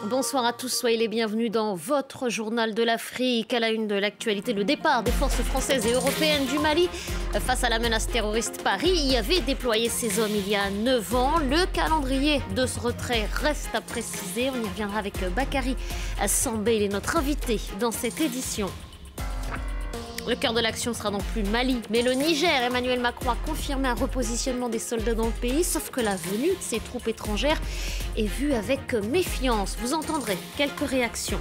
Bonsoir à tous, soyez les bienvenus dans votre journal de l'Afrique. À la une de l'actualité, le départ des forces françaises et européennes du Mali. Face à la menace terroriste, Paris y avait déployé ses hommes il y a 9 ans. Le calendrier de ce retrait reste à préciser. On y reviendra avec Bakary Sambé, il est notre invité dans cette édition. Le cœur de l'action sera non plus le Mali, mais le Niger. Emmanuel Macron a confirmé un repositionnement des soldats dans le pays, sauf que la venue de ces troupes étrangères est vue avec méfiance. Vous entendrez quelques réactions.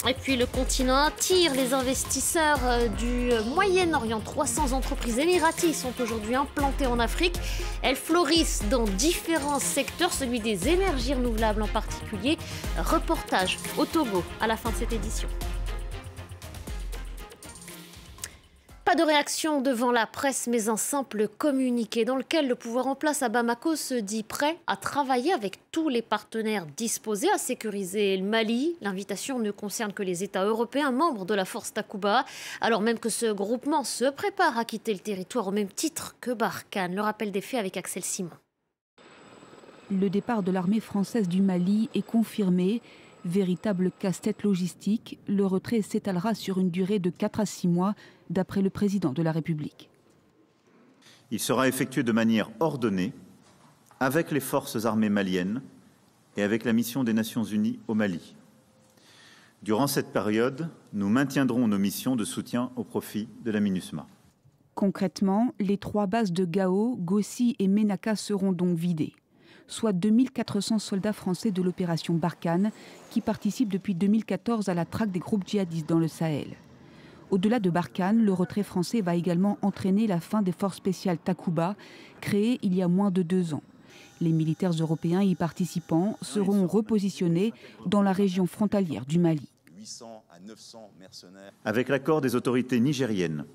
Et puis le continent attire les investisseurs du Moyen-Orient. 300 entreprises émiraties sont aujourd'hui implantées en Afrique. Elles florissent dans différents secteurs, celui des énergies renouvelables en particulier. Reportage au Togo à la fin de cette édition. Pas de réaction devant la presse, mais un simple communiqué dans lequel le pouvoir en place à Bamako se dit prêt à travailler avec tous les partenaires disposés à sécuriser le Mali. L'invitation ne concerne que les États européens membres de la force Takuba, alors même que ce groupement se prépare à quitter le territoire au même titre que Barkhane. Le rappel des faits avec Axel Simon. Le départ de l'armée française du Mali est confirmé. Véritable casse-tête logistique, le retrait s'étalera sur une durée de 4 à 6 mois, d'après le président de la République. Il sera effectué de manière ordonnée, avec les forces armées maliennes et avec la mission des Nations Unies au Mali. Durant cette période, nous maintiendrons nos missions de soutien au profit de la MINUSMA. Concrètement, les 3 bases de Gao, Gossi et Ménaka seront donc vidées. Soit 2400 soldats français de l'opération Barkhane qui participent depuis 2014 à la traque des groupes djihadistes dans le Sahel. Au-delà de Barkhane, le retrait français va également entraîner la fin des forces spéciales Takuba, créées il y a moins de 2 ans. Les militaires européens y participant seront repositionnés dans la région frontalière du Mali. Avec l'accord des autorités nigériennes,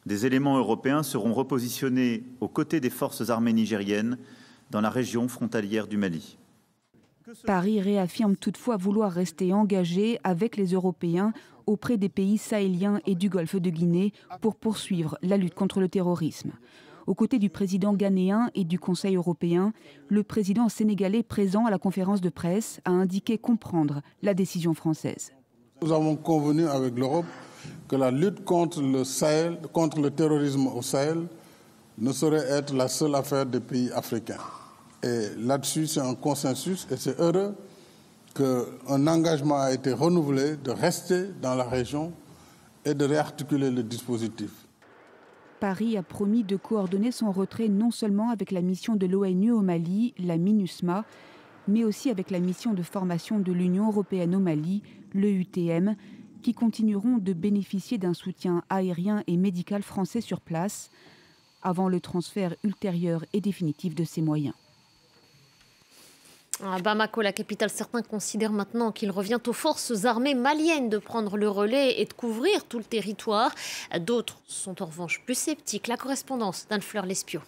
des éléments européens seront repositionnés aux côtés des forces armées nigériennes dans la région frontalière du Mali. Paris réaffirme toutefois vouloir rester engagé avec les Européens auprès des pays sahéliens et du Golfe de Guinée pour poursuivre la lutte contre le terrorisme. Aux côtés du président ghanéen et du Conseil européen, le président sénégalais présent à la conférence de presse a indiqué comprendre la décision française. Nous avons convenu avec l'Europe que la lutte contre le Sahel, contre le terrorisme au Sahel, ne saurait être la seule affaire des pays africains. Et là-dessus, c'est un consensus et c'est heureux qu'un engagement a été renouvelé de rester dans la région et de réarticuler le dispositif. Paris a promis de coordonner son retrait non seulement avec la mission de l'ONU au Mali, la MINUSMA, mais aussi avec la mission de formation de l'Union européenne au Mali, l'EUTM, qui continueront de bénéficier d'un soutien aérien et médical français sur place, avant le transfert ultérieur et définitif de ces moyens. À Bamako, la capitale, certains considèrent maintenant qu'il revient aux forces armées maliennes de prendre le relais et de couvrir tout le territoire. D'autres sont en revanche plus sceptiques. La correspondance d'Anne-Fleur Lespio.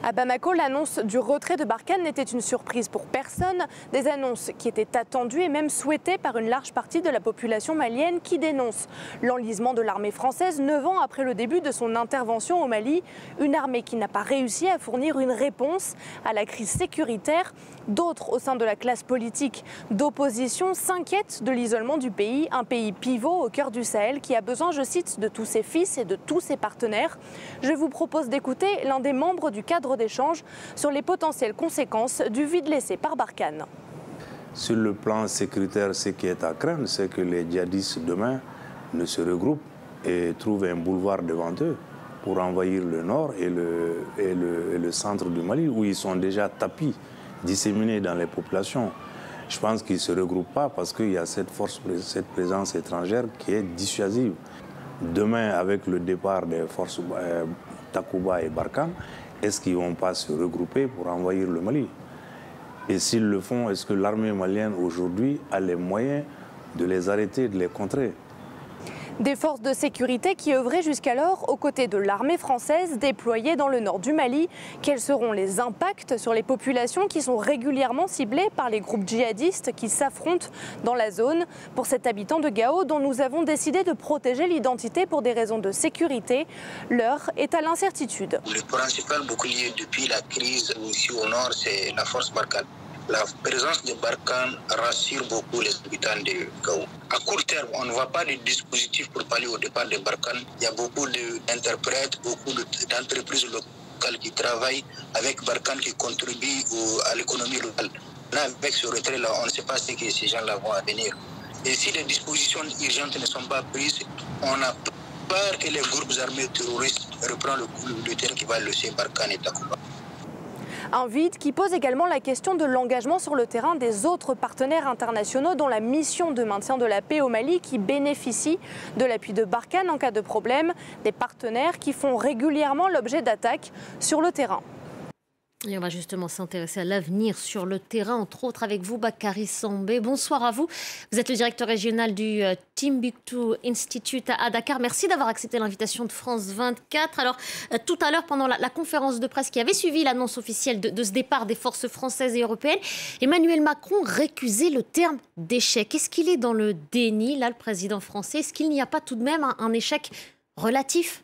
À Bamako, l'annonce du retrait de Barkhane n'était une surprise pour personne. Des annonces qui étaient attendues et même souhaitées par une large partie de la population malienne qui dénonce l'enlisement de l'armée française 9 ans après le début de son intervention au Mali. Une armée qui n'a pas réussi à fournir une réponse à la crise sécuritaire. D'autres au sein de la classe politique d'opposition s'inquiètent de l'isolement du pays, un pays pivot au cœur du Sahel qui a besoin, je cite, de tous ses fils et de tous ses partenaires. Je vous propose d'écouter l'un des membres du cadre d'échange sur les potentielles conséquences du vide laissé par Barkhane. Sur le plan sécuritaire, ce qui est à craindre, c'est que les djihadistes demain ne se regroupent et trouvent un boulevard devant eux pour envahir le nord et le centre du Mali, où ils sont déjà tapis, disséminés dans les populations. Je pense qu'ils ne se regroupent pas parce qu'il y a cette présence étrangère qui est dissuasive. Demain, avec le départ des forces Takuba et Barkhane, est-ce qu'ils ne vont pas se regrouper pour envahir le Mali? Et s'ils le font, est-ce que l'armée malienne aujourd'hui a les moyens de les arrêter, de les contrer? Des forces de sécurité qui œuvraient jusqu'alors aux côtés de l'armée française déployée dans le nord du Mali. Quels seront les impacts sur les populations qui sont régulièrement ciblées par les groupes djihadistes qui s'affrontent dans la zone? Pour cet habitant de Gao, dont nous avons décidé de protéger l'identité pour des raisons de sécurité, l'heure est à l'incertitude. Le principal bouclier depuis la crise ici au nord, c'est la force Barkhane. La présence de Barkhane rassure beaucoup les habitants de Gao. À court terme, on ne voit pas de dispositif pour parler au départ de Barkhane. Il y a beaucoup d'interprètes, beaucoup d'entreprises locales qui travaillent avec Barkhane, qui contribuent à l'économie locale. Là, avec ce retrait-là, on ne sait pas ce que ces gens-là vont advenir. Et si les dispositions urgentes ne sont pas prises, on a peur que les groupes armés terroristes reprennent le terrain qui va laisser Barkhane et Takuba. Un vide qui pose également la question de l'engagement sur le terrain des autres partenaires internationaux, dont la mission de maintien de la paix au Mali qui bénéficie de l'appui de Barkhane en cas de problème, des partenaires qui font régulièrement l'objet d'attaques sur le terrain. Et on va justement s'intéresser à l'avenir sur le terrain, entre autres avec vous, Bakary Sambé. Bonsoir à vous. Vous êtes le directeur régional du Timbuktu Institute à Dakar. Merci d'avoir accepté l'invitation de France 24. Alors, tout à l'heure, pendant la conférence de presse qui avait suivi l'annonce officielle de ce départ des forces françaises et européennes, Emmanuel Macron récusait le terme d'échec. Est-ce qu'il est dans le déni, là, le président français? Est-ce qu'il n'y a pas tout de même un échec relatif?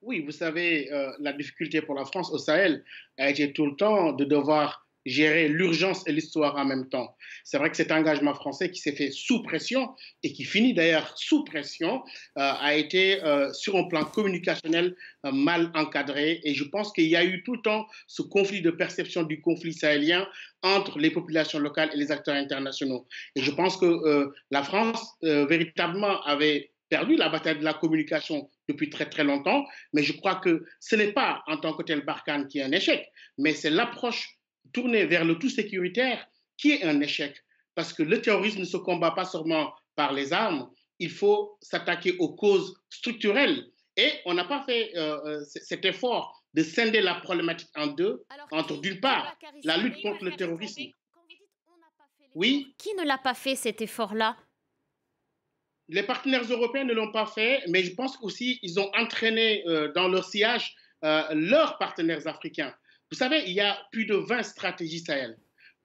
Oui, vous savez, la difficulté pour la France au Sahel a été tout le temps de devoir gérer l'urgence et l'histoire en même temps. C'est vrai que cet engagement français qui s'est fait sous pression et qui finit d'ailleurs sous pression a été sur un plan communicationnel mal encadré. Et je pense qu'il y a eu tout le temps ce conflit de perception du conflit sahélien entre les populations locales et les acteurs internationaux. Et je pense que la France véritablement avait perdu la bataille de la communication depuis très très longtemps, mais je crois que ce n'est pas en tant que tel Barkhane qui est un échec, mais c'est l'approche tournée vers le tout sécuritaire qui est un échec, parce que le terrorisme ne se combat pas seulement par les armes, il faut s'attaquer aux causes structurelles, et on n'a pas fait cet effort de scinder la problématique en deux, entre d'une part la lutte contre le terrorisme. Oui. Qui ne l'a pas fait cet effort-là? Les partenaires européens ne l'ont pas fait, mais je pense aussi qu'ils ont entraîné dans leur sillage leurs partenaires africains. Vous savez, il y a plus de 20 stratégies Sahel.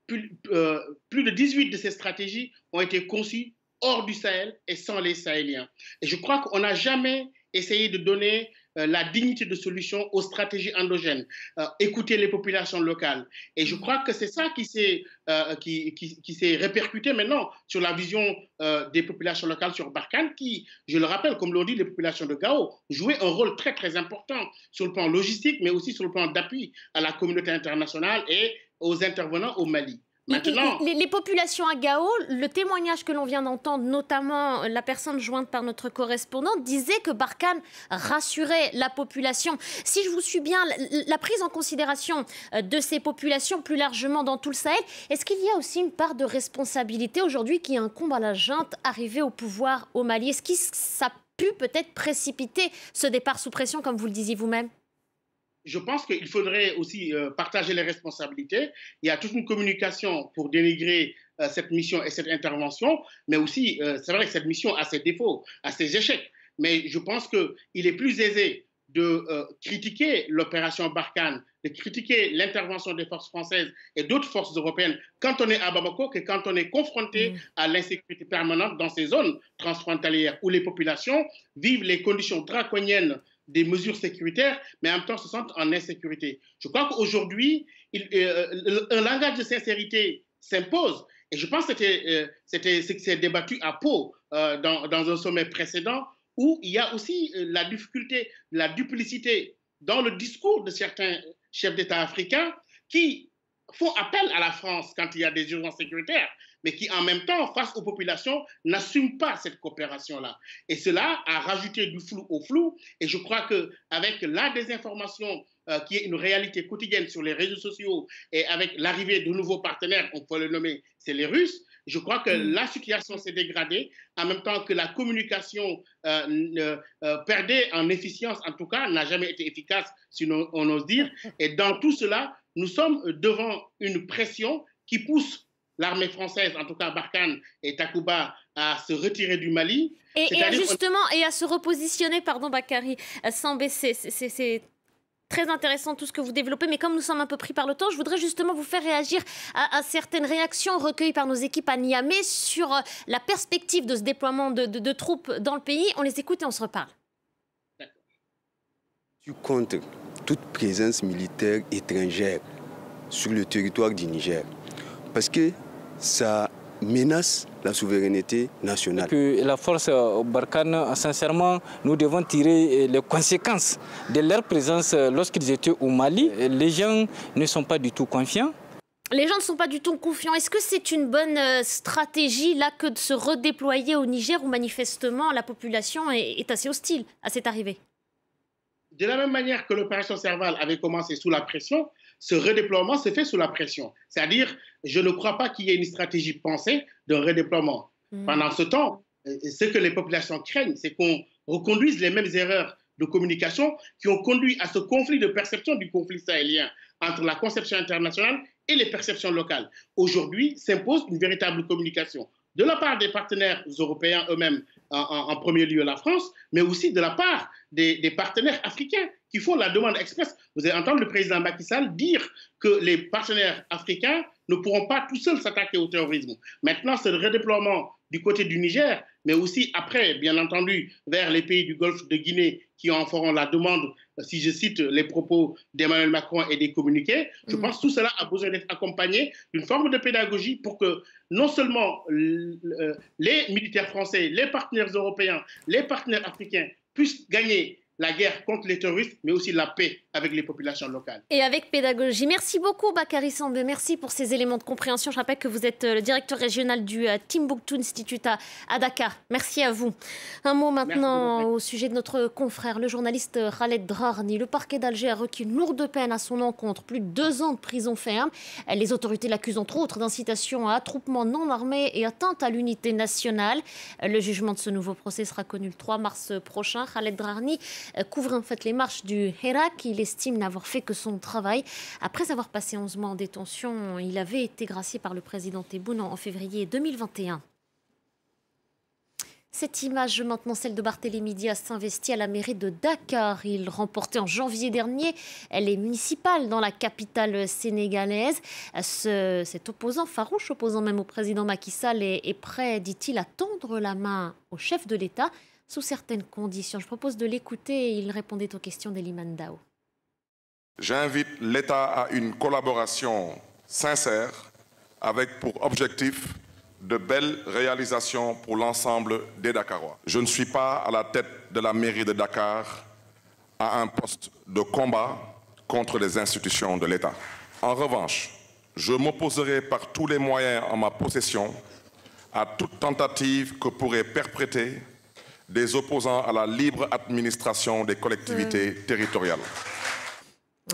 Plus de 18 de ces stratégies ont été conçues hors du Sahel et sans les Sahéliens. Et je crois qu'on n'a jamais essayé de donner la dignité de solution aux stratégies endogènes, écouter les populations locales. Et je crois que c'est ça qui s'est répercuté maintenant sur la vision des populations locales sur Barkhane, qui, je le rappelle, comme l'ont dit les populations de Gao, jouaient un rôle très très important sur le plan logistique, mais aussi sur le plan d'appui à la communauté internationale et aux intervenants au Mali. Maintenant, les populations à Gao, le témoignage que l'on vient d'entendre, notamment la personne jointe par notre correspondante, disait que Barkhane rassurait la population. Si je vous suis bien, la prise en considération de ces populations plus largement dans tout le Sahel, est-ce qu'il y a aussi une part de responsabilité aujourd'hui qui incombe à la junte arrivée au pouvoir au Mali? Est-ce que ça a pu peut-être précipiter ce départ sous pression, comme vous le disiez vous-même? Je pense qu'il faudrait aussi partager les responsabilités. Il y a toute une communication pour dénigrer cette mission et cette intervention, mais aussi, c'est vrai que cette mission a ses défauts, a ses échecs. Mais je pense qu'il est plus aisé de critiquer l'opération Barkhane, de critiquer l'intervention des forces françaises et d'autres forces européennes quand on est à Bamako que quand on est confronté à l'insécurité permanente dans ces zones transfrontalières où les populations vivent les conditions draconiennes des mesures sécuritaires, mais en même temps se sentent en insécurité. Je crois qu'aujourd'hui, un langage de sincérité s'impose. Et je pense que c'était ce qui s'est débattu à Pau dans un sommet précédent, où il y a aussi la difficulté, la duplicité dans le discours de certains chefs d'État africains qui font appel à la France quand il y a des urgences sécuritaires, mais qui en même temps, face aux populations, n'assument pas cette coopération-là. Et cela a rajouté du flou au flou. Et je crois qu'avec la désinformation qui est une réalité quotidienne sur les réseaux sociaux et avec l'arrivée de nouveaux partenaires, on peut le nommer, c'est les Russes, je crois que la situation s'est dégradée, en même temps que la communication perdait en efficience, en tout cas, n'a jamais été efficace, si on ose dire. Et dans tout cela, nous sommes devant une pression qui pousse l'armée française, en tout cas Barkhane et Takuba, à se retirer du Mali. Et justement, et à se repositionner, pardon Bakary Sambé, c'est très intéressant tout ce que vous développez, mais comme nous sommes un peu pris par le temps, je voudrais justement vous faire réagir à certaines réactions recueillies par nos équipes à Niamey sur la perspective de ce déploiement de troupes dans le pays. On les écoute et on se reparle. Tu comptes toute présence militaire étrangère sur le territoire du Niger. Parce que ça menace la souveraineté nationale. Que la force Barkhane, sincèrement, nous devons tirer les conséquences de leur présence lorsqu'ils étaient au Mali. Les gens ne sont pas du tout confiants. Les gens ne sont pas du tout confiants. Est-ce que c'est une bonne stratégie là que de se redéployer au Niger où manifestement la population est assez hostile à cette arrivée? De la même manière que l'opération Serval avait commencé sous la pression, ce redéploiement se fait sous la pression. C'est-à-dire, je ne crois pas qu'il y ait une stratégie pensée d'un redéploiement. Pendant ce temps, ce que les populations craignent, c'est qu'on reconduise les mêmes erreurs de communication qui ont conduit à ce conflit de perception du conflit sahélien entre la conception internationale et les perceptions locales. Aujourd'hui, s'impose une véritable communication de la part des partenaires européens eux-mêmes, en premier lieu la France, mais aussi de la part des partenaires africains qui font la demande expresse. Vous allez entendre le président Macky Sall dire que les partenaires africains ne pourront pas tout seuls s'attaquer au terrorisme. Maintenant, c'est le redéploiement du côté du Niger, mais aussi après, bien entendu, vers les pays du Golfe de Guinée qui en feront la demande, si je cite les propos d'Emmanuel Macron et des communiqués. Je pense que tout cela a besoin d'être accompagné d'une forme de pédagogie pour que non seulement les militaires français, les partenaires européens, les partenaires africains puissent gagner la guerre contre les terroristes, mais aussi la paix avec les populations locales. Et avec pédagogie. Merci beaucoup, Bakary Sambé. Merci pour ces éléments de compréhension. Je rappelle que vous êtes le directeur régional du Timbuktu Institute à Dakar. Merci à vous. Un mot maintenant au sujet de notre confrère, le journaliste Khaled Drarni. Le parquet d'Alger a requis une lourde peine à son encontre, plus de 2 ans de prison ferme. Les autorités l'accusent entre autres d'incitation à attroupement non armé et atteinte à l'unité nationale. Le jugement de ce nouveau procès sera connu le 3 mars prochain. Khaled Drarni couvre en fait les marches du Hirak. Il estime n'avoir fait que son travail. Après avoir passé 11 mois en détention, il avait été gracié par le président Tebboune en février 2021. Cette image maintenant, celle de Barthélémy Dias, s'investit à la mairie de Dakar. Il remportait en janvier dernier les municipales dans la capitale sénégalaise. Cet opposant, farouche opposant même au président Macky Sall, est prêt, dit-il, à tendre la main au chef de l'État sous certaines conditions. Je propose de l'écouter. Il répondait aux questions d'Eliman Dao. J'invite l'État à une collaboration sincère avec pour objectif de belles réalisations pour l'ensemble des Dakarois. Je ne suis pas à la tête de la mairie de Dakar à un poste de combat contre les institutions de l'État. En revanche, je m'opposerai par tous les moyens en ma possession à toute tentative que pourraient perpétrer des opposants à la libre administration des collectivités territoriales.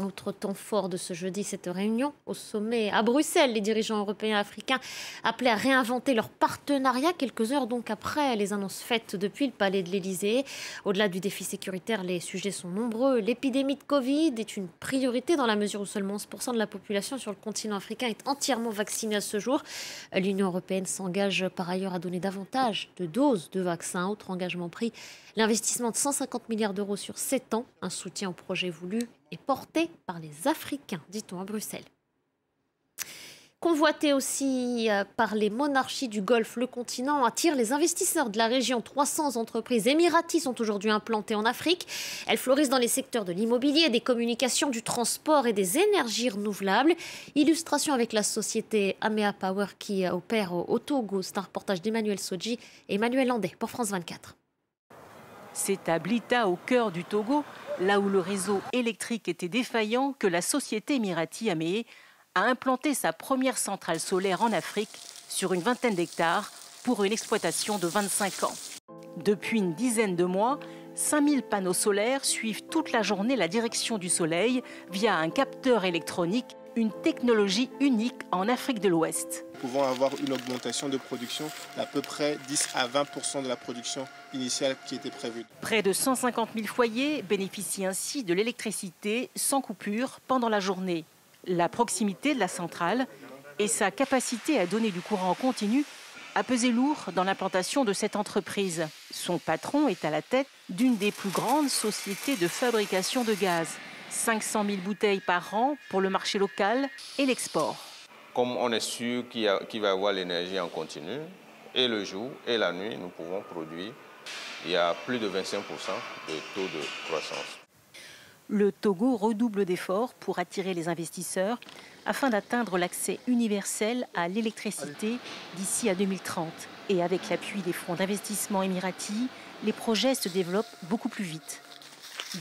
Autre temps fort de ce jeudi, cette réunion au sommet à Bruxelles. Les dirigeants européens et africains appelaient à réinventer leur partenariat quelques heures donc après les annonces faites depuis le palais de l'Élysée. Au-delà du défi sécuritaire, les sujets sont nombreux. L'épidémie de Covid est une priorité dans la mesure où seulement 11% de la population sur le continent africain est entièrement vaccinée à ce jour. L'Union européenne s'engage par ailleurs à donner davantage de doses de vaccins. Autre engagement pris, l'investissement de 150 milliards d'euros sur 7 ans, un soutien au projet voulu et porté par les Africains, dit-on à Bruxelles. Convoité aussi par les monarchies du Golfe, le continent attire les investisseurs de la région. 300 entreprises émiraties sont aujourd'hui implantées en Afrique. Elles fleurissent dans les secteurs de l'immobilier, des communications, du transport et des énergies renouvelables. Illustration avec la société Amea Power qui opère au Togo. C'est un reportage d'Emmanuel Sodji et Emmanuel Landais pour France 24. C'est à Blita, au cœur du Togo, là où le réseau électrique était défaillant, que la société émirati Amea a implanté sa première centrale solaire en Afrique sur une vingtaine d'hectares pour une exploitation de 25 ans. Depuis une dizaine de mois, 5000 panneaux solaires suivent toute la journée la direction du soleil via un capteur électronique, une technologie unique en Afrique de l'Ouest. Nous pouvons avoir une augmentation de production d'à peu près 10 à 20% de la production initiale qui était prévue. Près de 150 000 foyers bénéficient ainsi de l'électricité sans coupure pendant la journée. La proximité de la centrale et sa capacité à donner du courant continu a pesé lourd dans l'implantation de cette entreprise. Son patron est à la tête d'une des plus grandes sociétés de fabrication de gaz. 500 000 bouteilles par an pour le marché local et l'export. Comme on est sûr qu'il va y avoir l'énergie en continu, et le jour et la nuit, nous pouvons produire. Il y a plus de 25% de taux de croissance. Le Togo redouble d'efforts pour attirer les investisseurs afin d'atteindre l'accès universel à l'électricité d'ici à 2030. Et avec l'appui des fonds d'investissement émiratis, les projets se développent beaucoup plus vite.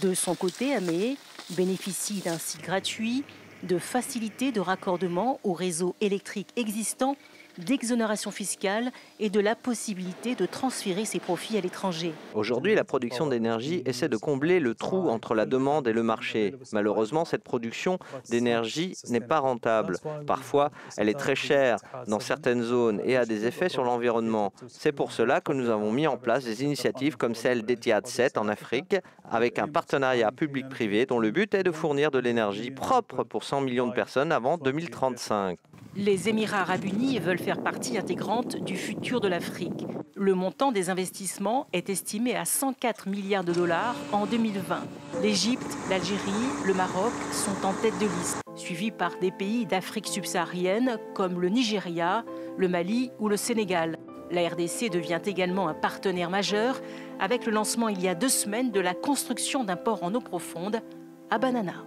De son côté, Amé bénéficie d'un site gratuit, de facilités de raccordement au réseau électrique existant, d'exonération fiscale et de la possibilité de transférer ses profits à l'étranger. Aujourd'hui, la production d'énergie essaie de combler le trou entre la demande et le marché. Malheureusement, cette production d'énergie n'est pas rentable. Parfois, elle est très chère dans certaines zones et a des effets sur l'environnement. C'est pour cela que nous avons mis en place des initiatives comme celle d'Etihad 7 en Afrique, avec un partenariat public-privé dont le but est de fournir de l'énergie propre pour 100 millions de personnes avant 2035. Les Émirats arabes unis veulent faire partie intégrante du futur de l'Afrique. Le montant des investissements est estimé à 104 milliards de dollars en 2020. L'Égypte, l'Algérie, le Maroc sont en tête de liste, suivis par des pays d'Afrique subsaharienne comme le Nigeria, le Mali ou le Sénégal. La RDC devient également un partenaire majeur avec le lancement il y a 2 semaines de la construction d'un port en eau profonde à Banana.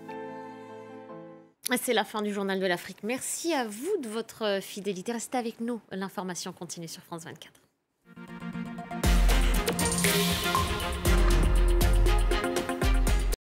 C'est la fin du Journal de l'Afrique. Merci à vous de votre fidélité. Restez avec nous. L'information continue sur France 24.